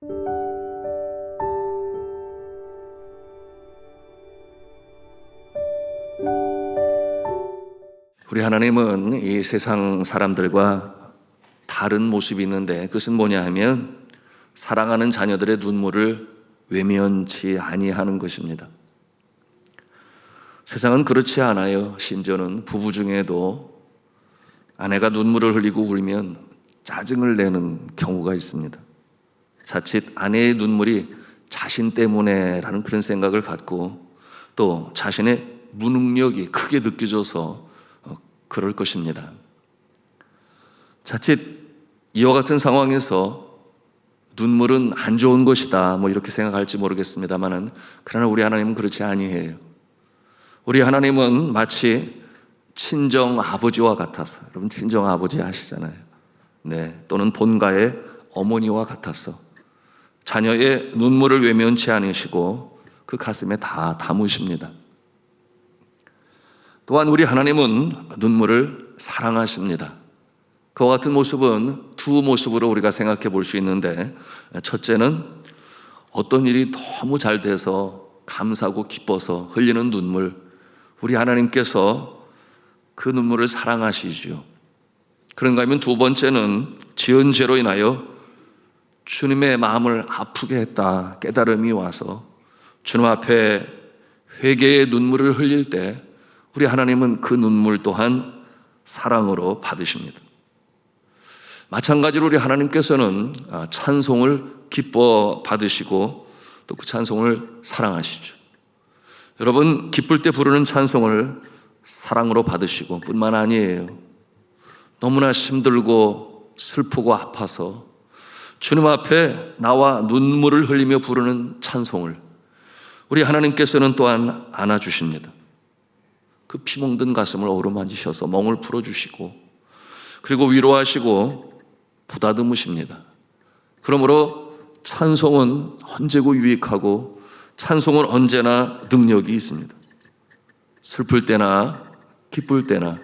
우리 하나님은 이 세상 사람들과 다른 모습이 있는데, 그것은 뭐냐 하면 사랑하는 자녀들의 눈물을 외면치 아니하는 것입니다. 세상은 그렇지 않아요. 심지어는 부부 중에도 아내가 눈물을 흘리고 울면 짜증을 내는 경우가 있습니다. 자칫 아내의 눈물이 자신 때문에라는 그런 생각을 갖고, 또 자신의 무능력이 크게 느껴져서 그럴 것입니다. 자칫 이와 같은 상황에서 눈물은 안 좋은 것이다 이렇게 생각할지 모르겠습니다만은, 그러나 우리 하나님은 그렇지 아니해요. 우리 하나님은 마치 친정 아버지와 같아서, 여러분 친정 아버지 아시잖아요. 네, 또는 본가의 어머니와 같아서 자녀의 눈물을 외면치 않으시고 그 가슴에 다 담으십니다. 또한 우리 하나님은 눈물을 사랑하십니다. 그와 같은 모습은 두 모습으로 우리가 생각해 볼 수 있는데, 첫째는 어떤 일이 너무 잘 돼서 감사하고 기뻐서 흘리는 눈물, 우리 하나님께서 그 눈물을 사랑하시죠. 그런가 하면 두 번째는 지은 죄로 인하여 주님의 마음을 아프게 했다 깨달음이 와서 주님 앞에 회개의 눈물을 흘릴 때 우리 하나님은 그 눈물 또한 사랑으로 받으십니다. 마찬가지로 우리 하나님께서는 찬송을 기뻐 받으시고 또 그 찬송을 사랑하시죠. 여러분, 기쁠 때 부르는 찬송을 사랑으로 받으시고 뿐만 아니에요. 너무나 힘들고 슬프고 아파서 주님 앞에 나와 눈물을 흘리며 부르는 찬송을 우리 하나님께서는 또한 안아주십니다. 그 피멍든 가슴을 어루만지셔서 멍을 풀어주시고, 그리고 위로하시고 보다듬으십니다. 그러므로 찬송은 언제고 유익하고 찬송은 언제나 능력이 있습니다. 슬플 때나 기쁠 때나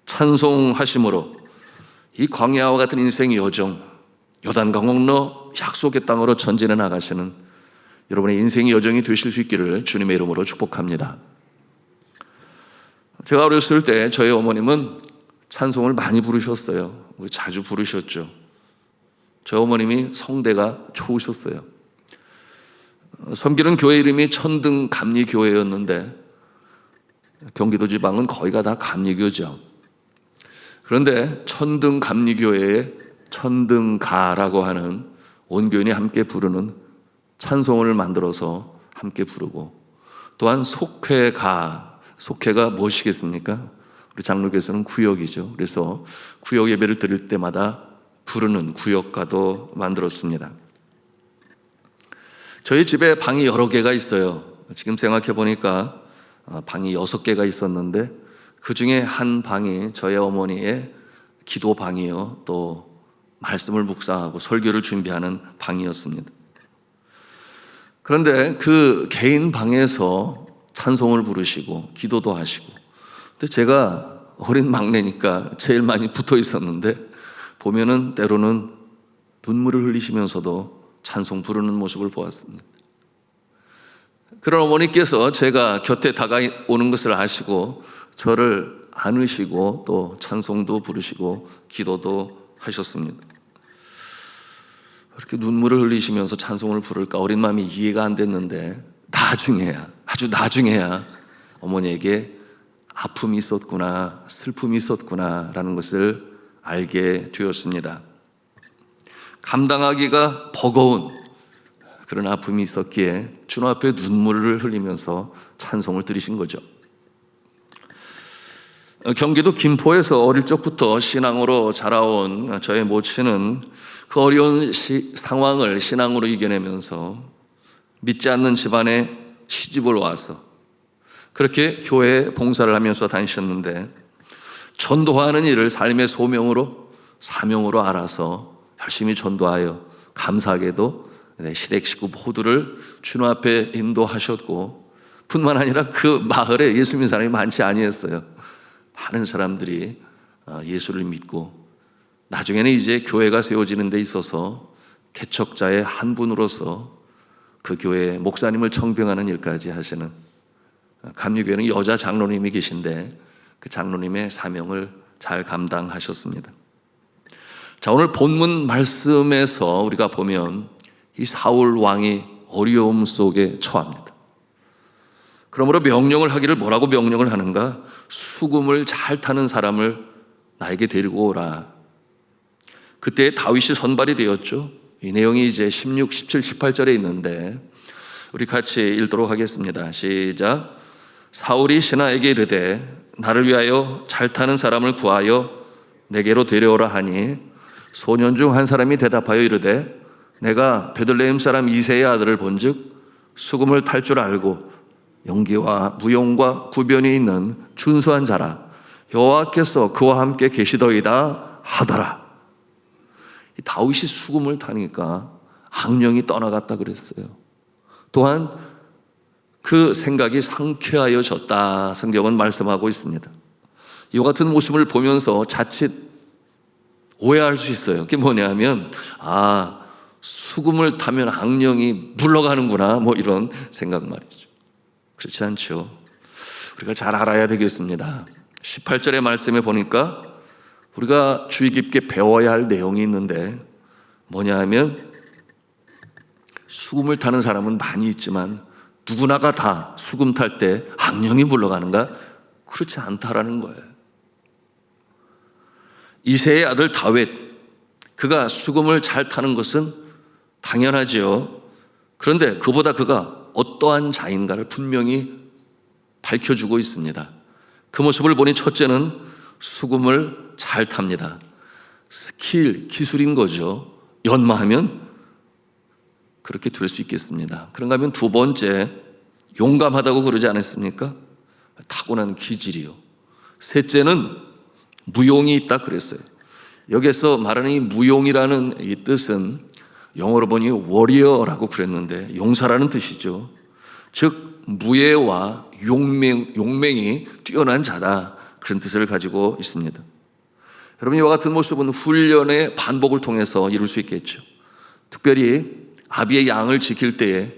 찬송하심으로 이 광야와 같은 인생의 여정, 요단강 건너 약속의 땅으로 전진해 나가시는 여러분의 인생의 여정이 되실 수 있기를 주님의 이름으로 축복합니다. 제가 어렸을 때 저희 어머님은 찬송을 많이 부르셨어요. 자주 부르셨죠. 저희 어머님이 성대가 좋으셨어요. 섬기는 교회 이름이 천등감리교회였는데 경기도 지방은 거의가 다 감리교죠. 그런데 천등감리교회에 천등가라고 하는 온 교인이 함께 부르는 찬송을 만들어서 함께 부르고, 또한 속회가, 속회가 무엇이겠습니까? 우리 장로교에서는 구역이죠. 그래서 구역 예배를 드릴 때마다 부르는 구역가도 만들었습니다. 저희 집에 방이 여러 개가 있어요. 지금 생각해 보니까 방이 6개가 있었는데 그 중에 한 방이 저희 어머니의 기도방이요, 또 말씀을 묵상하고 설교를 준비하는 방이었습니다. 그런데 그 개인 방에서 찬송을 부르시고 기도도 하시고, 근데 제가 어린 막내니까 제일 많이 붙어 있었는데 보면은 때로는 눈물을 흘리시면서도 찬송 부르는 모습을 보았습니다. 그런 어머니께서 제가 곁에 다가오는 것을 아시고 저를 안으시고 또 찬송도 부르시고 기도도 하셨습니다. 그렇게 눈물을 흘리시면서 찬송을 부를까 어린 마음이 이해가 안 됐는데, 나중에야, 아주 나중에야 어머니에게 아픔이 있었구나, 슬픔이 있었구나 라는 것을 알게 되었습니다. 감당하기가 버거운 그런 아픔이 있었기에 주님 앞에 눈물을 흘리면서 찬송을 드리신 거죠. 경기도 김포에서 어릴 적부터 신앙으로 자라온 저의 모친은 그 어려운 상황을 신앙으로 이겨내면서 믿지 않는 집안에 시집을 와서 그렇게 교회 봉사를 하면서 다니셨는데, 전도하는 일을 삶의 소명으로, 사명으로 알아서 열심히 전도하여 감사하게도 시댁 식구 모두를 주님 앞에 인도하셨고, 뿐만 아니라 그 마을에 예수 믿는 사람이 많지 아니었어요. 많은 사람들이 예수를 믿고, 나중에는 이제 교회가 세워지는 데 있어서 개척자의 한 분으로서 그 교회 목사님을 청빙하는 일까지 하시는, 감리교회는 여자 장로님이 계신데 그 장로님의 사명을 잘 감당하셨습니다. 자, 오늘 본문 말씀에서 우리가 보면 이 사울 왕이 어려움 속에 처합니다. 그러므로 명령을 하기를, 뭐라고 명령을 하는가? 수금을 잘 타는 사람을 나에게 데리고 오라. 그때 다윗이 선발이 되었죠. 이 내용이 이제 16, 17, 18절에 있는데 우리 같이 읽도록 하겠습니다. 시작. 사울이 신하에게 이르되 나를 위하여 잘 타는 사람을 구하여 내게로 데려오라 하니 소년 중 한 사람이 대답하여 이르되 내가 베들레헴 사람 이새의 아들을 본즉 수금을 탈 줄 알고 용기와 무용과 구변이 있는 준수한 자라. 여호와께서 그와 함께 계시더이다 하더라. 이 다윗이 수금을 타니까 악령이 떠나갔다 그랬어요. 또한 그 생각이 상쾌하여졌다, 성경은 말씀하고 있습니다. 이와 같은 모습을 보면서 자칫 오해할 수 있어요. 그게 뭐냐면, 수금을 타면 악령이 물러가는구나, 뭐 이런 생각 말이죠. 그렇지 않죠. 우리가 잘 알아야 되겠습니다. 18절의 말씀에 보니까 우리가 주의 깊게 배워야 할 내용이 있는데 뭐냐 하면, 수금을 타는 사람은 많이 있지만 누구나가 다 수금 탈 때 악령이 물러가는가? 그렇지 않다라는 거예요. 이새의 아들 다윗, 그가 수금을 잘 타는 것은 당연하지요. 그런데 그보다 그가 어떠한 자인가를 분명히 밝혀주고 있습니다. 그 모습을 보니 첫째는 수금을 잘 탑니다. 스킬, 기술인 거죠. 연마하면 그렇게 될 수 있겠습니다. 그런가 하면 두 번째, 용감하다고 그러지 않았습니까? 타고난 기질이요. 셋째는 무용이 있다 그랬어요. 여기서 말하는 이 무용이라는 이 뜻은 영어로 보니 워리어라고 그랬는데 용사라는 뜻이죠. 즉 무예와 용맹이 뛰어난 자다, 그런 뜻을 가지고 있습니다. 여러분, 이와 같은 모습은 훈련의 반복을 통해서 이룰 수 있겠죠. 특별히 아비의 양을 지킬 때에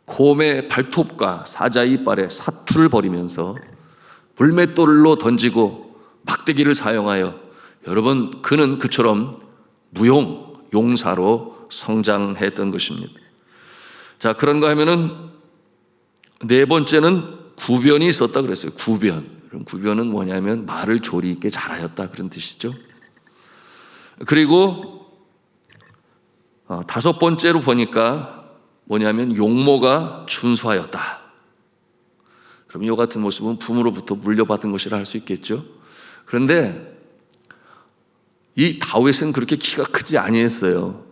곰의 발톱과 사자의 이빨에 사투를 벌이면서 물맷돌로 던지고 막대기를 사용하여, 여러분, 그는 그처럼 용사로 성장했던 것입니다. 자, 그런가 하면은 네 번째는 구변이 있었다 그랬어요. 구변은 뭐냐면 말을 조리 있게 잘하였다, 그런 뜻이죠. 그리고 다섯 번째로 보니까 뭐냐면 용모가 준수하였다. 그럼 이 같은 모습은 부모로부터 물려받은 것이라 할 수 있겠죠. 그런데 이 다윗은 그렇게 키가 크지 아니했어요.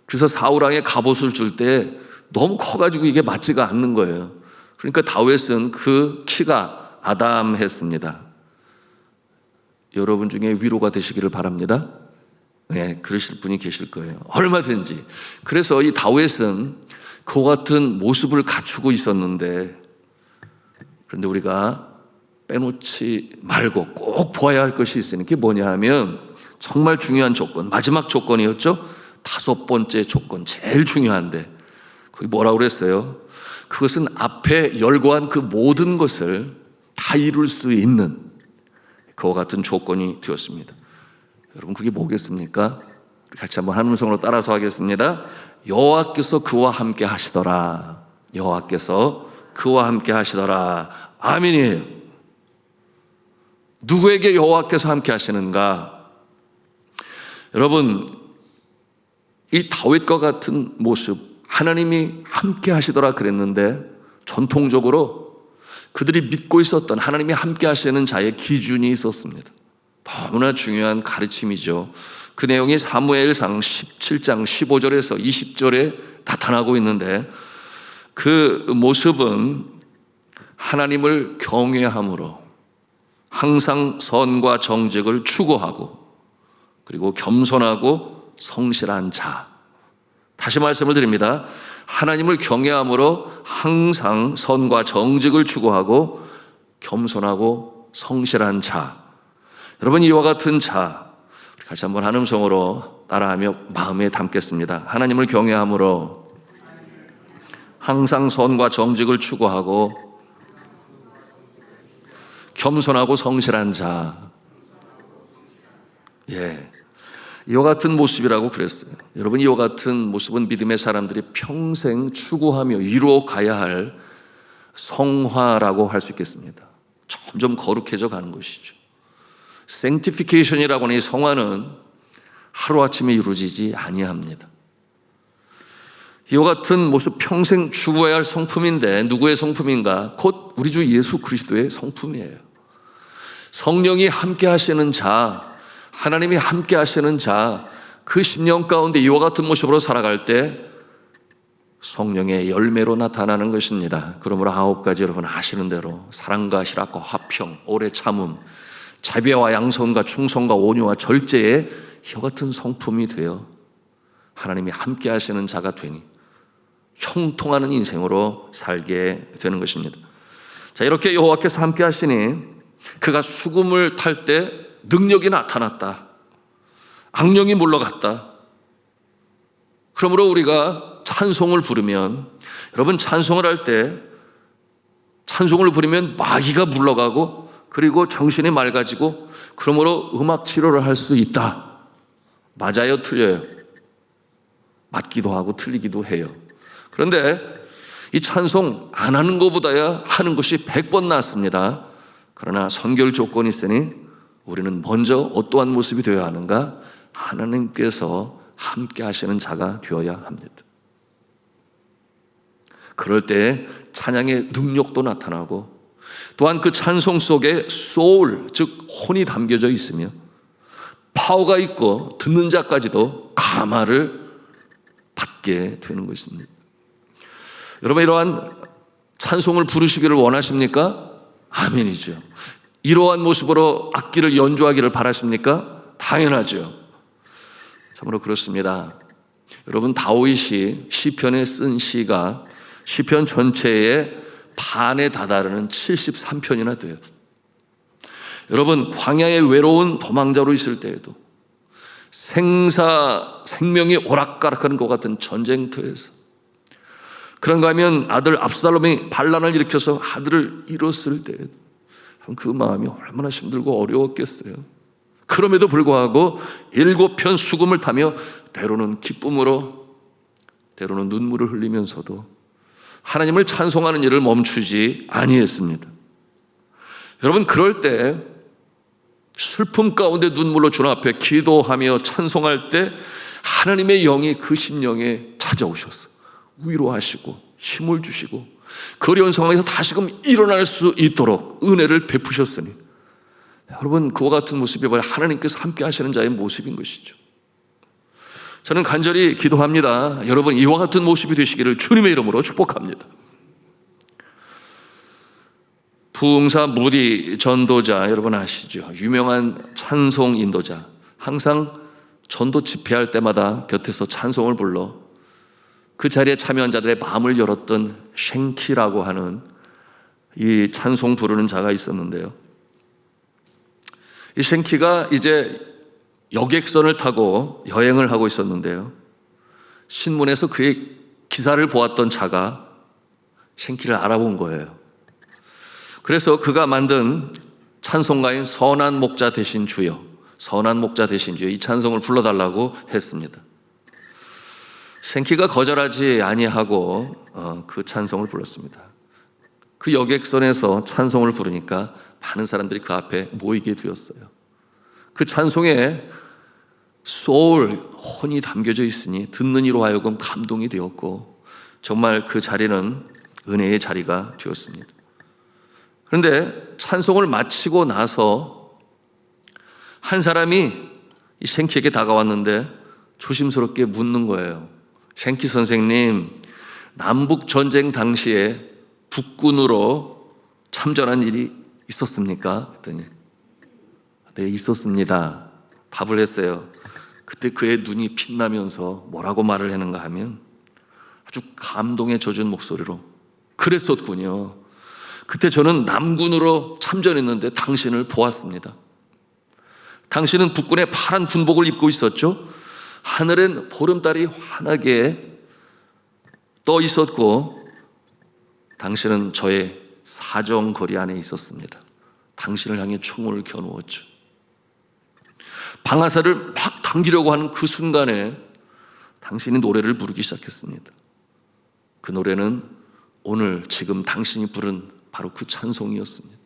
그래서 사울왕의 갑옷을 줄 때 너무 커가지고 이게 맞지가 않는 거예요. 그러니까 다윗은 그 키가 아담했습니다. 여러분 중에 위로가 되시기를 바랍니다. 네, 그러실 분이 계실 거예요. 얼마든지. 그래서 이 다윗은 그와 같은 모습을 갖추고 있었는데, 그런데 우리가 빼놓지 말고 꼭 보아야 할 것이 있으니, 그게 뭐냐 하면 정말 중요한 조건, 마지막 조건이었죠. 다섯 번째 조건, 제일 중요한데 거기 뭐라고 그랬어요? 그것은 앞에 열거한 그 모든 것을 다 이룰 수 있는 그와 같은 조건이 되었습니다. 여러분, 그게 뭐겠습니까? 같이 한번 한 음성으로 따라서 하겠습니다. 여호와께서 그와 함께 하시더라. 여호와께서 그와 함께 하시더라. 아멘이에요. 누구에게 여호와께서 함께 하시는가? 여러분, 이 다윗과 같은 모습, 하나님이 함께 하시더라 그랬는데, 전통적으로 그들이 믿고 있었던 하나님이 함께 하시는 자의 기준이 있었습니다. 너무나 중요한 가르침이죠. 그 내용이 사무엘상 17장 15절에서 20절에 나타나고 있는데, 그 모습은 하나님을 경외함으로 항상 선과 정직을 추구하고, 그리고 겸손하고 성실한 자. 다시 말씀을 드립니다. 하나님을 경외함으로 항상 선과 정직을 추구하고 겸손하고 성실한 자. 여러분, 이와 같은 자, 같이 한번 한 음성으로 따라하며 마음에 담겠습니다. 하나님을 경외함으로 항상 선과 정직을 추구하고 겸손하고 성실한 자. 이와 같은 모습이라고 그랬어요. 여러분, 이와 같은 모습은 믿음의 사람들이 평생 추구하며 이루어 가야 할 성화라고 할 수 있겠습니다. 점점 거룩해져 가는 것이죠. sanctification이라고 하는 이 성화는 하루아침에 이루어지지 아니합니다. 이와 같은 모습 평생 추구해야 할 성품인데 누구의 성품인가? 곧 우리 주 예수 그리스도의 성품이에요. 성령이 함께 하시는 자, 하나님이 함께 하시는 자, 그 10년 가운데 이와 같은 모습으로 살아갈 때 성령의 열매로 나타나는 것입니다. 그러므로 9가지 여러분 아시는 대로 사랑과 희락과 화평, 오래 참음, 자비와 양선과 충성과 온유와 절제의 이와 같은 성품이 되어 하나님이 함께 하시는 자가 되니 형통하는 인생으로 살게 되는 것입니다. 자, 이렇게 여호와께서 함께 하시니 그가 수금을 탈 때 능력이 나타났다. 악령이 물러갔다. 그러므로 우리가 찬송을 부르면, 여러분 찬송을 할 때 찬송을 부르면 마귀가 물러가고 그리고 정신이 맑아지고 그러므로 음악 치료를 할 수 있다. 맞아요, 틀려요? 맞기도 하고 틀리기도 해요. 그런데 이 찬송 안 하는 것보다야 하는 것이 100번 낫습니다. 그러나 선결 조건이 있으니 우리는 먼저 어떠한 모습이 되어야 하는가? 하나님께서 함께 하시는 자가 되어야 합니다. 그럴 때 찬양의 능력도 나타나고 또한 그 찬송 속에 소울, 즉 혼이 담겨져 있으며 파워가 있고 듣는 자까지도 감화를 받게 되는 것입니다. 여러분, 이러한 찬송을 부르시기를 원하십니까? 아멘이죠. 이러한 모습으로 악기를 연주하기를 바라십니까? 당연하죠. 참으로 그렇습니다. 여러분, 다윗이 시편에 쓴 시가 시편 전체의 반에 다다르는 73편이나 돼요. 여러분, 광야의 외로운 도망자로 있을 때에도 생명이 오락가락하는 것 같은 전쟁터에서, 그런가 하면 아들 압살롬이 반란을 일으켜서 아들을 잃었을 때에도 그 마음이 얼마나 힘들고 어려웠겠어요. 그럼에도 불구하고 7편 수금을 타며 때로는 기쁨으로 때로는 눈물을 흘리면서도 하나님을 찬송하는 일을 멈추지 아니했습니다. 여러분, 그럴 때 슬픔 가운데 눈물로 주님 앞에 기도하며 찬송할 때 하나님의 영이 그 심령에 찾아오셔서 위로하시고 힘을 주시고 그 어려운 상황에서 다시금 일어날 수 있도록 은혜를 베푸셨으니, 여러분, 그와 같은 모습이 바로 하나님께서 함께 하시는 자의 모습인 것이죠. 저는 간절히 기도합니다. 여러분, 이와 같은 모습이 되시기를 주님의 이름으로 축복합니다. 부흥사 무디 전도자 여러분 아시죠? 유명한 찬송 인도자, 항상 전도 집회할 때마다 곁에서 찬송을 불러 그 자리에 참여한 자들의 마음을 열었던 쉔키라고 하는 이 찬송 부르는 자가 있었는데요. 이 쉔키가 이제 여객선을 타고 여행을 하고 있었는데요, 신문에서 그의 기사를 보았던 자가 쉔키를 알아본 거예요. 그래서 그가 만든 찬송가인 선한 목자 되신 주여, 선한 목자 되신 주여, 이 찬송을 불러달라고 했습니다. 쉔키가 거절하지 아니하고 그 찬송을 불렀습니다. 그 여객선에서 찬송을 부르니까 많은 사람들이 그 앞에 모이게 되었어요. 그 찬송에 소울, 혼이 담겨져 있으니 듣는 이로 하여금 감동이 되었고 정말 그 자리는 은혜의 자리가 되었습니다. 그런데 찬송을 마치고 나서 한 사람이 이 쉔키에게 다가왔는데 조심스럽게 묻는 거예요. 쉔키 선생님, 남북전쟁 당시에 북군으로 참전한 일이 있었습니까? 그랬더니 네, 있었습니다. 답을 했어요. 그때 그의 눈이 빛나면서 뭐라고 말을 했는가 하면 아주 감동에 젖은 목소리로 그랬었군요. 그때 저는 남군으로 참전했는데 당신을 보았습니다. 당신은 북군의 파란 군복을 입고 있었죠. 하늘엔 보름달이 환하게 떠 있었고 당신은 저의 사정거리 안에 있었습니다. 당신을 향해 총을 겨누었죠. 방아쇠를 막 당기려고 하는 그 순간에 당신이 노래를 부르기 시작했습니다. 그 노래는 오늘 지금 당신이 부른 바로 그 찬송이었습니다.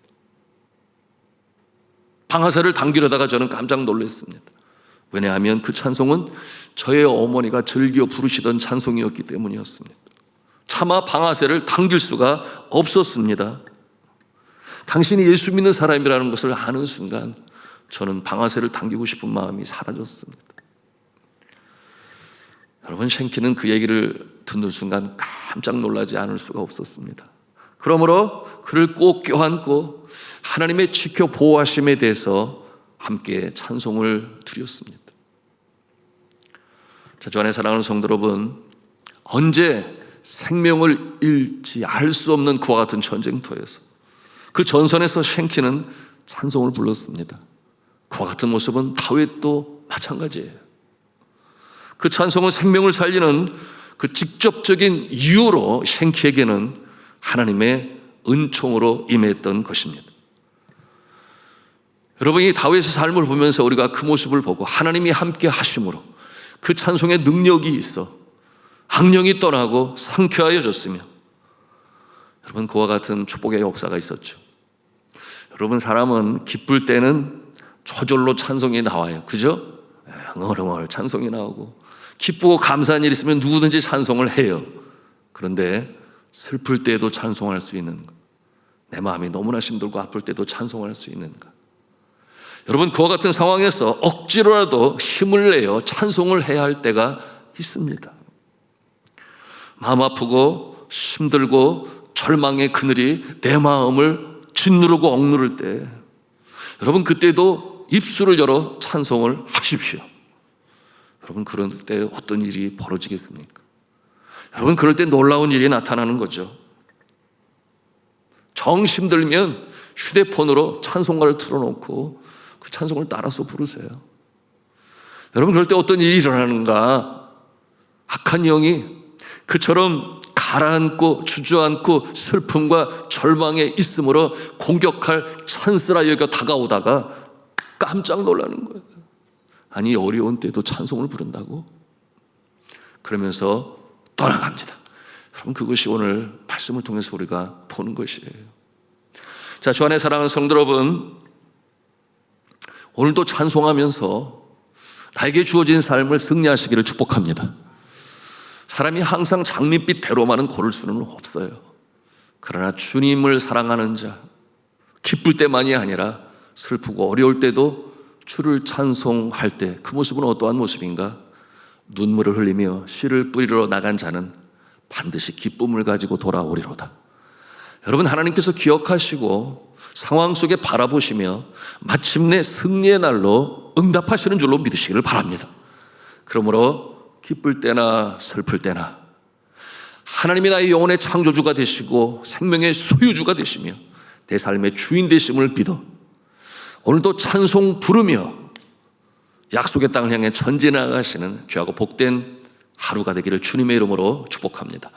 방아쇠를 당기려다가 저는 깜짝 놀랐습니다. 왜냐하면 그 찬송은 저의 어머니가 즐겨 부르시던 찬송이었기 때문이었습니다. 차마 방아쇠를 당길 수가 없었습니다. 당신이 예수 믿는 사람이라는 것을 아는 순간 저는 방아쇠를 당기고 싶은 마음이 사라졌습니다. 여러분, 쉔키는 그 얘기를 듣는 순간 깜짝 놀라지 않을 수가 없었습니다. 그러므로 그를 꼭 껴안고 하나님의 지켜 보호하심에 대해서 함께 찬송을 드렸습니다. 자, 주 안에 사랑하는 성도 여러분, 언제 생명을 잃지 알 수 없는 그와 같은 전쟁터에서 그 전선에서 쉔키는 찬송을 불렀습니다. 그와 같은 모습은 다윗도 마찬가지예요. 그 찬송은 생명을 살리는 그 직접적인 이유로 쉔키에게는 하나님의 은총으로 임했던 것입니다. 여러분, 이 다윗의 삶을 보면서 우리가 그 모습을 보고 하나님이 함께 하심으로 그 찬송의 능력이 있어 악령이 떠나고 상쾌하여졌으며, 여러분, 그와 같은 축복의 역사가 있었죠. 여러분, 사람은 기쁠 때는 저절로 찬송이 나와요. 그죠? 흥얼흥얼 찬송이 나오고, 기쁘고 감사한 일 있으면 누구든지 찬송을 해요. 그런데 슬플 때에도 찬송할 수 있는 것, 내 마음이 너무나 힘들고 아플 때도 찬송할 수 있는 것, 여러분, 그와 같은 상황에서 억지로라도 힘을 내어 찬송을 해야 할 때가 있습니다. 마음 아프고 힘들고 절망의 그늘이 내 마음을 짓누르고 억누를 때, 여러분, 그때도 입술을 열어 찬송을 하십시오. 여러분, 그럴 때 어떤 일이 벌어지겠습니까? 여러분, 그럴 때 놀라운 일이 나타나는 거죠. 정 힘들면 휴대폰으로 찬송가를 틀어놓고 그 찬송을 따라서 부르세요. 여러분, 그럴 때 어떤 일이 일어나는가? 악한 영이 그처럼 가라앉고 주저앉고 슬픔과 절망에 있으므로 공격할 찬스라 여겨 다가오다가 깜짝 놀라는 거예요. 아니, 어려운 때도 찬송을 부른다고? 그러면서 떠나갑니다. 여러분, 그것이 오늘 말씀을 통해서 우리가 보는 것이에요. 자, 주 안에 사랑하는 성도 여러분, 오늘도 찬송하면서 나에게 주어진 삶을 승리하시기를 축복합니다. 사람이 항상 장밋빛대로만은 고를 수는 없어요. 그러나 주님을 사랑하는 자, 기쁠 때만이 아니라 슬프고 어려울 때도 주를 찬송할 때 그 모습은 어떠한 모습인가? 눈물을 흘리며 씨를 뿌리러 나간 자는 반드시 기쁨을 가지고 돌아오리로다. 여러분, 하나님께서 기억하시고 상황 속에 바라보시며 마침내 승리의 날로 응답하시는 줄로 믿으시기를 바랍니다. 그러므로 기쁠 때나 슬플 때나 하나님이 나의 영혼의 창조주가 되시고 생명의 소유주가 되시며 내 삶의 주인 되심을 믿어 오늘도 찬송 부르며 약속의 땅을 향해 전진해 나가시는 귀하고 복된 하루가 되기를 주님의 이름으로 축복합니다.